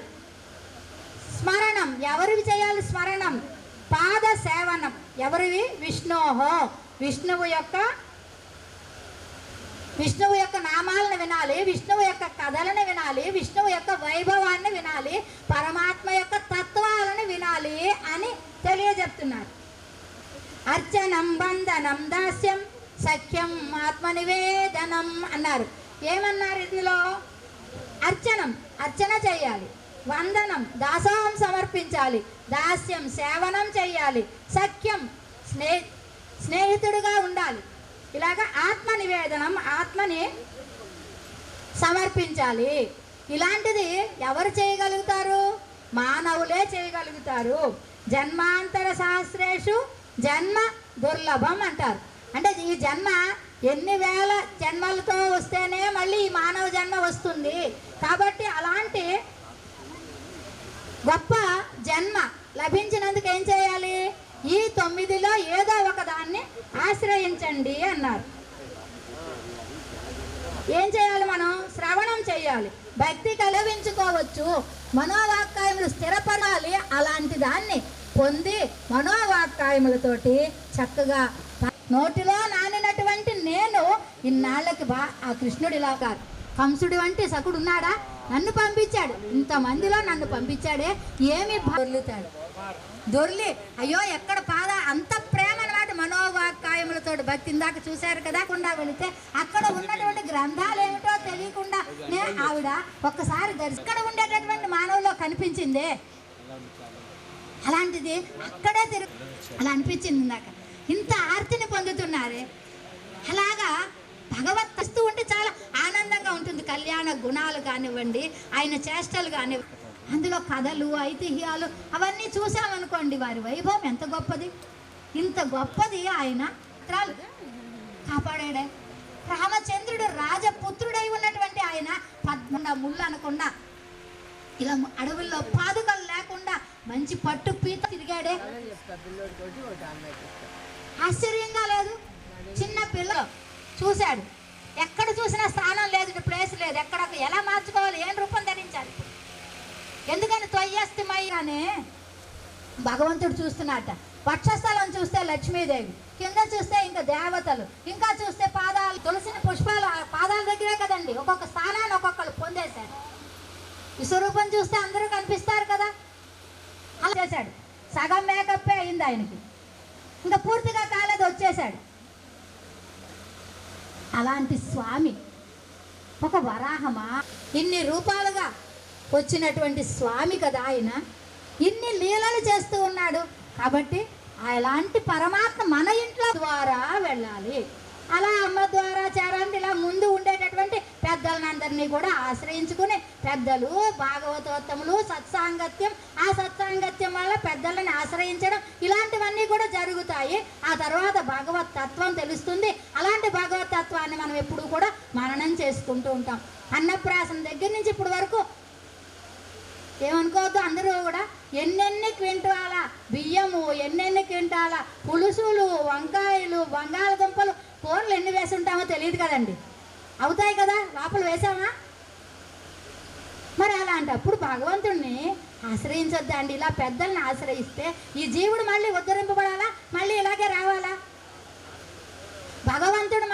స్మరణం ఎవరివి చేయాలి? స్మరణం పాద సేవనం ఎవరివి? విష్ణోహో విష్ణువు యొక్క నామాలను వినాలి, విష్ణువు యొక్క కథలను వినాలి, విష్ణువు యొక్క వైభవాన్ని వినాలి, పరమాత్మ యొక్క తత్వాలను వినాలి అని తెలియజెప్తున్నారు. అర్చనం బంధనం దాస్యం సఖ్యం ఆత్మనివేదనం అన్నారు. ఏమన్నారు ఇందులో? అర్చన చేయాలి, వందనం దాసోహం సమర్పించాలి, దాస్యం సేవనం చేయాలి, సఖ్యం స్నేహితుడిగా ఉండాలి. ఇలాగ ఆత్మ నివేదనం ఆత్మని సమర్పించాలి. ఇలాంటిది ఎవరు చేయగలుగుతారు? మానవులే చేయగలుగుతారు. జన్మాంతర సహస్రేషు జన్మ దుర్లభం అంటారు. అంటే ఈ జన్మ ఎన్ని వేల జన్మలతో వస్తేనే మళ్ళీ ఈ మానవ జన్మ వస్తుంది. కాబట్టి అలాంటి గొప్ప జన్మ లభించినందుకు ఏం చేయాలి? ఈ 9లో ఏదో ఒక దాన్ని ఆశ్రయించండి అన్నారు. ఏం చేయాలి? మనం శ్రవణం చేయాలి, భక్తి కలిగించుకోవచ్చు, మనోవాక్కాయములు స్థిరపడాలి. అలాంటి దాన్ని పొంది మనోవాక్కాయములతోటి చక్కగా నోటిలో నానినటువంటి నేను ఇన్నాళ్ళకి ఆ కృష్ణుడు ఇలా కాదు, కంసుడు వంటి సకుడు ఉన్నాడా? నన్ను పంపించాడు, ఇంతమందిలో నన్ను పంపించాడే, ఏమి దొర్లి అయ్యో ఎక్కడ అంత ప్రేమ అన్నమాట. మనోవాక్కాయములతో భక్తి ఇందాక చూశారు కదా, కుండా వెళితే అక్కడ ఉన్నటువంటి గ్రంథాలు ఏమిటో తెలియకుండా ఆవిడ ఒక్కసారి ఇక్కడ ఉండేటటువంటి మానవుల్లో కనిపించిందే. అలాంటిది అక్కడే అలా అనిపించింది ఇందాక. ఇంత ఆర్తిని పొందుతున్నారే. అలాగా భగవత్ వస్తూ ఉంటే చాలా ఆనందంగా ఉంటుంది. కళ్యాణ గుణాలు కానివ్వండి, ఆయన చేష్టలు కానివ్వండి, అందులో కథలు ఐతిహ్యాలు అవన్నీ చూసామనుకోండి, వారి వైభవం ఎంత గొప్పది. ఇంత గొప్పది ఆయన కాపాడాడే. రామచంద్రుడు రాజపుత్రుడై ఉన్నటువంటి ఆయన ముళ్ళు అనకుండా ఇలా అడవుల్లో పాదుకలు లేకుండా మంచి పట్టు పీత తిరిగాడే. ఆశ్చర్యంగా లేదు? చిన్న పిల్లలు చూశాడు, ఎక్కడ చూసినా స్థానం లేదు, ప్లేస్ లేదు, ఎక్కడ ఎలా మార్చుకోవాలి, ఏం రూపం ధరించాలి. ఎందుకని తొయ్యస్తిమయ్యానే భగవంతుడు చూస్తున్నట్ట. వక్షస్థలం చూస్తే లక్ష్మీదేవి, కింద చూస్తే ఇంకా దేవతలు, ఇంకా చూస్తే పాదాలు, తులసిన పుష్పాలు పాదాల దగ్గరే కదండి. ఒక్కొక్క స్థానాన్ని ఒక్కొక్కరు పొందేశాడు. విశ్వరూపం చూస్తే అందరూ కనిపిస్తారు కదా, అలా చేశాడు. సగం మేకప్పే అయింది ఆయనకి, ఇంకా పూర్తిగా కాలేదు, వచ్చేశాడు. అలాంటి స్వామి ఒక వరాహమా? ఇన్ని రూపాలుగా వచ్చినటువంటి స్వామి కదా ఆయన, ఇన్ని లీలలు చేస్తూ ఉన్నాడు. కాబట్టి అలాంటి పరమాత్మ మన ఇంట్లో ద్వారా వెళ్ళాలి. అలా అమ్మ ద్వారా చేరాలంటే ఇలా ముందు ఉండేటటువంటి పెద్దలందరినీ కూడా ఆశ్రయించుకుని, పెద్దలు భాగవతోత్తములు సత్సాంగత్యం, ఆ సత్సాంగత్యం వల్ల పెద్దలని ఆశ్రయించడం, ఇలాంటివన్నీ కూడా జరుగుతాయి. ఆ తర్వాత భగవత్ తత్వం తెలుస్తుంది. అలాంటి భగవత్ తత్వాన్ని మనం ఎప్పుడు కూడా మననం చేసుకుంటూ ఉంటాం. అన్నప్రాసన దగ్గర నుంచి ఇప్పుడు వరకు ఏమనుకోవద్దు, అందరూ కూడా ఎన్నెన్ని క్వింటాల బియ్యము, ఎన్నెన్ని క్వింటాల పులుసులు, వంకాయలు, బంగాళదుంపలు, కూరలు ఎన్ని వేసి ఉంటామో తెలియదు కదండి. అవుతాయి కదా, లోపల వేసామా? మరి అలాంటప్పుడు భగవంతుడిని ఆశ్రయించొద్దా అండి? ఇలా పెద్దల్ని ఆశ్రయిస్తే ఈ జీవుడు మళ్ళీ ఉద్ధరింపబడాలా? మళ్ళీ ఇలాగే రావాలా? భగవంతుడు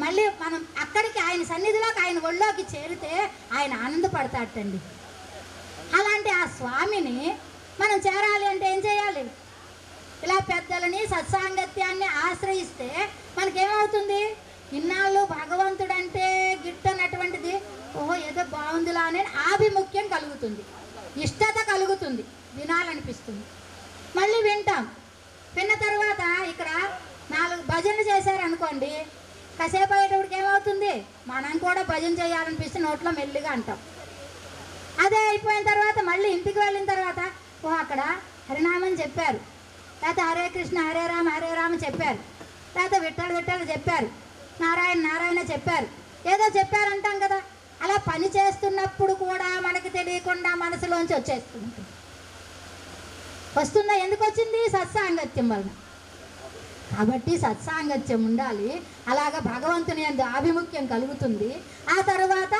మళ్ళీ మనం అక్కడికి ఆయన సన్నిధిలోకి, ఆయన ఒళ్ళోకి చేరితే ఆయన ఆనందపడతాడటండి. అలాంటి ఆ స్వామిని మనం చేరాలి అంటే ఏం చేయాలి? ఇలా పెద్దలని సత్సాంగత్యాన్ని ఆశ్రయిస్తే మనకేమవుతుంది? ఇన్నాళ్ళు భగవంతుడంటే గిట్టనటువంటిది ఓహో ఏదో బాగుందిలా అనే ఆభిముఖ్యం కలుగుతుంది, ఇష్టత కలుగుతుంది, వినాలనిపిస్తుంది. మళ్ళీ వింటాం. విన్న తర్వాత ఇక్కడ 4 భజనలు చేశారనుకోండి, కాసేపు అయ్యేటప్పటికి ఏమవుతుంది? మనం కూడా భజన చేయాలనిపిస్తే నోట్లో మెల్లిగా అంటాం. అదే అయిపోయిన తర్వాత మళ్ళీ ఇంటికి వెళ్ళిన తర్వాత ఓ అక్కడ హరినామం చెప్పారు, లేకపోతే హరే కృష్ణ హరే రామ చెప్పారు, లేకపోతే విఠల చెప్పారు, నారాయణ చెప్పారు, ఏదో చెప్పారంటాం కదా. అలా పని చేస్తున్నప్పుడు కూడా మనకి తెలియకుండా మనసులోంచి వచ్చేస్తుంది. వస్తుందా? ఎందుకు వచ్చింది? సత్సాంగత్యం వలన. కాబట్టి సత్సాంగత్యం ఉండాలి. అలాగా భగవంతుని యందు ఆభిముఖ్యం కలుగుతుంది. ఆ తర్వాత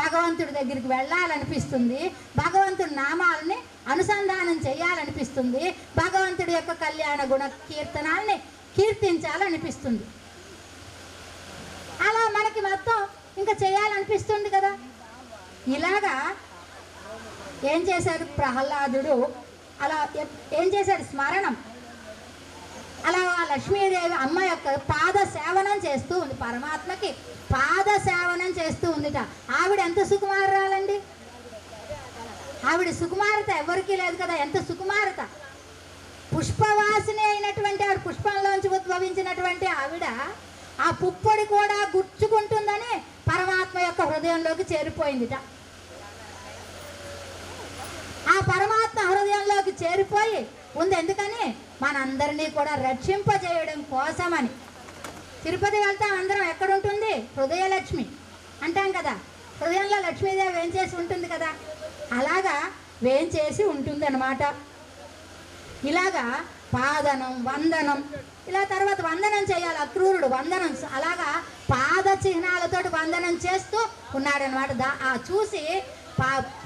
భగవంతుడి దగ్గరికి వెళ్ళాలనిపిస్తుంది. భగవంతుడి నామాలని అనుసంధానం చేయాలనిపిస్తుంది. భగవంతుడి యొక్క కళ్యాణ గుణ కీర్తనాల్ని కీర్తించాలనిపిస్తుంది. అలా మనకి మొత్తం ఇంకా చేయాలనిపిస్తుంది కదా. ఇలాగా ఏం చేశాడు ప్రహ్లాదుడు? అలా ఏం చేశాడు? స్మరణం. అలా లక్ష్మీదేవి అమ్మ యొక్క పాద సేవనం చేస్తూ ఉంది. పరమాత్మకి పాద సేవనం చేస్తూ ఉందిట. ఆవిడ ఎంత సుకుమారురాలండి! ఆవిడ సుకుమారత ఎవరికీ లేదు కదా. ఎంత సుకుమారత! పుష్పవాసిని అయినటువంటి ఆవిడ, పుష్పంలోంచి ఉద్భవించినటువంటి ఆవిడ ఆ పుప్పొడి కూడా గుర్చుకుంటుందని పరమాత్మ యొక్క హృదయంలోకి చేరిపోయిందిట. ఆ పరమాత్మ హృదయంలోకి చేరిపోయి ఉంది. ఎందుకని? మనందరినీ కూడా రక్షింపజేయడం కోసమని. తిరుపతి వెళ్తాం అందరం, ఎక్కడుంటుంది? హృదయలక్ష్మి అంటాం కదా. హృదయంలో లక్ష్మీదేవి వేంచేసి ఉంటుంది కదా. అలాగా వేంచేసి ఉంటుందన్నమాట. ఇలాగా పాదనం, వందనం, ఇలా తర్వాత వందనం చేయాలి. అక్రూరుడు వందనం అలాగా పాద చిహ్నాలతోటి వందనం చేస్తూ ఉన్నాడనమాట. చూసి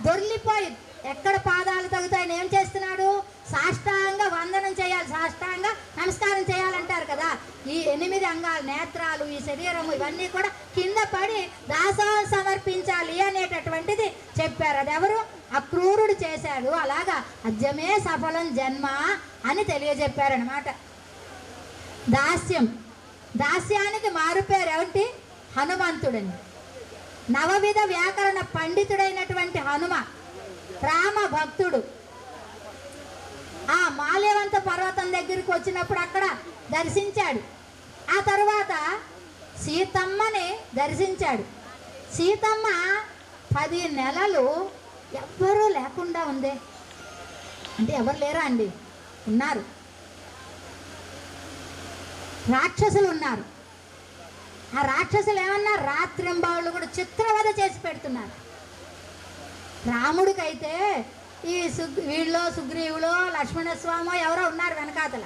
దొర్లిపోయి ఎక్కడ పాదాలు తగ్గుతాయని ఏం చేస్తున్నాడు? సాష్టాంగ వందనం చేయాలి, సాష్టాంగ నమస్కారం చేయాలంటారు కదా. ఈ 8 అంగాలు, నేత్రాలు, ఈ శరీరము, ఇవన్నీ కూడా కింద పడి దాసోహం సమర్పించాలి అనేటటువంటిది చెప్పారు. అది ఎవరు? అక్రూరుడు చేశాడు. అలాగా అద్యమే సఫలం జన్మ అని తెలియజెప్పారనమాట. దాస్యం, దాస్యానికి మారుపేరు ఏమిటి? హనుమంతుడని. నవవిధ వ్యాకరణ పండితుడైనటువంటి హనుమ, రామ భక్తుడు. ఆ మాల్యవంత పర్వతం దగ్గరికి వచ్చినప్పుడు అక్కడ దర్శించాడు. ఆ తర్వాత సీతమ్మని దర్శించాడు. సీతమ్మ 10 నెలలు ఎవ్వరూ లేకుండా ఉందే. అంటే ఎవరు లేరా అండి? ఉన్నారు. రాక్షసులు ఉన్నారు. ఆ రాక్షసులు ఏమన్నా రాత్రింబావుళ్ళు కూడా చిత్రవద చేసి పెడుతున్నారు. రాముడికైతే ఈ వీళ్ళలో సుగ్రీవులో లక్ష్మణస్వామో ఎవరో ఉన్నారు వెనకాతల.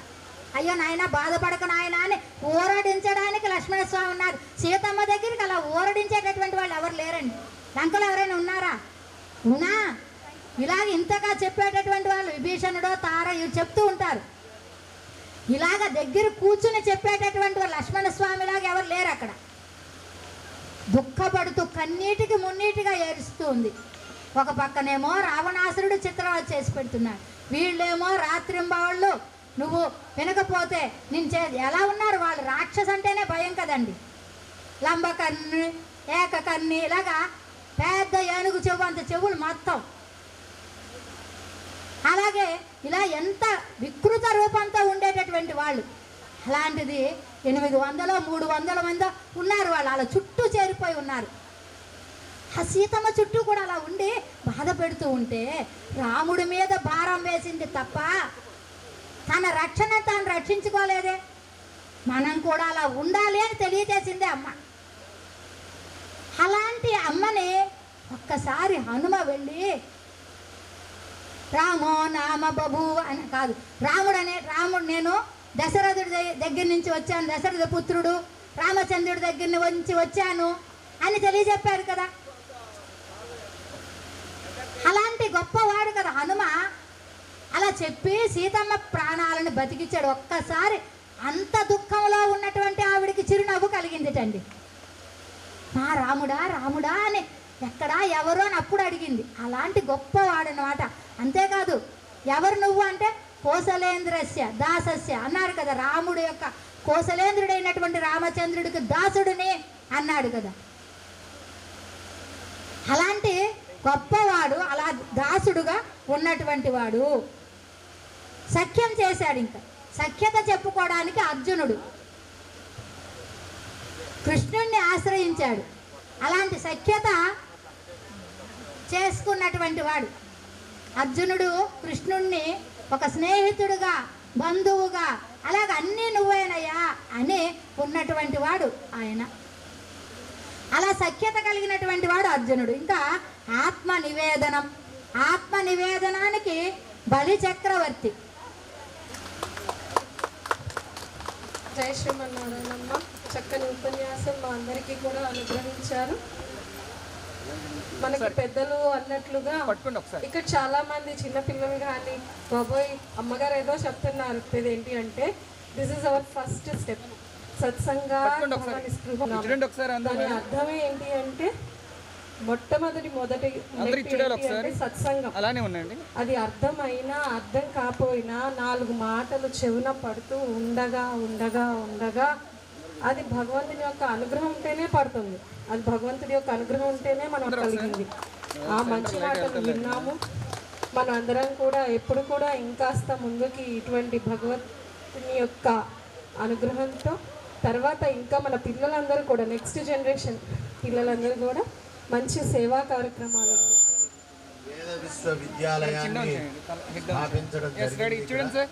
అయ్యో నాయన బాధపడక నాయన అని ఊరడించడానికి లక్ష్మణస్వామి ఉన్నారు. సీతమ్మ దగ్గరికి అలా ఊరడించేటటువంటి వాళ్ళు ఎవరు లేరండి. లంకలో ఎవరైనా ఉన్నారా? ఉన్నా ఇలాగ ఇంతగా చెప్పేటటువంటి వాళ్ళు విభీషణుడో తార ఇవి చెప్తూ ఉంటారు. ఇలాగ దగ్గర కూర్చుని చెప్పేటటువంటి వాళ్ళు లక్ష్మణస్వామిలాగా ఎవరు లేరు అక్కడ. దుఃఖపడుతూ కన్నీటికి మున్నీటిగా ఏడుస్తూ ఉంది. ఒక పక్కనేమో రావణాసురుడు చిత్రవద చేసి పెడుతున్నాడు. వీళ్ళేమో రాత్రింబాళ్ళు నువ్వు వినకపోతే నేను ఎలా ఉన్నారు వాళ్ళు? రాక్షసు అంటేనే భయం కదండి. లంబకర్ణి, ఏకకర్ణి, ఇలాగా పెద్ద ఏనుగు చెవు అంత చెవులు మొత్తం. అలాగే ఇలా ఎంత వికృత రూపంతో ఉండేటటువంటి వాళ్ళు. అలాంటిది 800 300 మంది ఉన్నారు. వాళ్ళు అలా చుట్టూ చేరిపోయి ఉన్నారు. ఆ సీతమ్మ చుట్టూ కూడా అలా ఉండి బాధ పెడుతూ ఉంటే రాముడి మీద భారం వేసింది తప్ప తన రక్షణ తాను రక్షించుకోలేదే. మనం కూడా అలా ఉండాలి అని తెలియజేసిందే అమ్మ. అలాంటి అమ్మని ఒక్కసారి హనుమ వెళ్ళి రామో నామ బభూ అని కాదు, రాముడు నేను దశరథుడి దగ్గర నుంచి వచ్చాను, దశరథ పుత్రుడు రామచంద్రుడి దగ్గర నుంచి వచ్చాను అని తెలియజెప్పారు కదా. అలాంటి గొప్పవాడు కదా హనుమ. అలా చెప్పి సీతమ్మ ప్రాణాలను బతికించాడు. ఒక్కసారి అంత దుఃఖంలో ఉన్నటువంటి ఆవిడికి చిరునవ్వు కలిగిందిటండి. మా రాముడా రాముడా అని ఎక్కడా ఎవరు అని అప్పుడు అడిగింది. అలాంటి గొప్పవాడు అన్నమాట. అంతేకాదు ఎవరు నువ్వు అంటే కోసలేంద్రస్య దాసస్య అన్నారు కదా. రాముడు యొక్క కోసలేంద్రుడైనటువంటి రామచంద్రుడికి దాసుడిని అన్నాడు కదా. అలాంటి గొప్పవాడు, అలా దాసుడుగా ఉన్నటువంటి వాడు. సఖ్యం చేశాడు. ఇంకా సఖ్యత చెప్పుకోవడానికి అర్జునుడు కృష్ణుణ్ణి ఆశ్రయించాడు. అలాంటి సఖ్యత చేసుకున్నటువంటి వాడు అర్జునుడు. కృష్ణుణ్ణి ఒక స్నేహితుడుగా, బంధువుగా, అలాగ అన్నీ నువ్వేనయ్యా అని ఉన్నటువంటి వాడు ఆయన. అలా సఖ్యత కలిగినటువంటి వాడు అర్జునుడు. ఇంకా ఆత్మ నివేదనానికి బలి చక్రవర్తి. జై శ్రీమన్నారాయణమ్మ. చక్కని ఉపన్యాసం మా అందరికీ కూడా అనుగ్రహించారు. మనకి పెద్దలు అన్నట్లుగా ఇక్కడ చాలా మంది చిన్నపిల్లలు కానీ బాబోయ్ అమ్మగారు ఏదో చెప్తున్నారు. ఏంటి అంటే this is our first step. సత్సంగా దాని అర్థమే ఏంటి అంటే మొట్టమొదటి సత్సంగం. అలానే ఉండండి. అది అర్థమైనా అర్థం కాపోయినా 4 మాటలు చెవున పడుతూ ఉండగా ఉండగా ఉండగా అది భగవంతుని యొక్క అనుగ్రహం ఉంటేనే పడుతుంది. అది భగవంతుడి యొక్క అనుగ్రహం ఉంటేనే మనం కలిగింది. ఆ మంచి మాటలు విన్నాము. మనం అందరం కూడా ఎప్పుడు కూడా ఇంకాస్త ముందుకి ఇటువంటి భగవంతుని యొక్క అనుగ్రహంతో తర్వాత ఇంకా మన పిల్లలందరూ కూడా నెక్స్ట్ జనరేషన్ పిల్లలందరూ కూడా మంచి సేవా కార్యక్రమాలలో విశ్వవిద్యాలయాన్ని స్థాపించడం జరిగింది.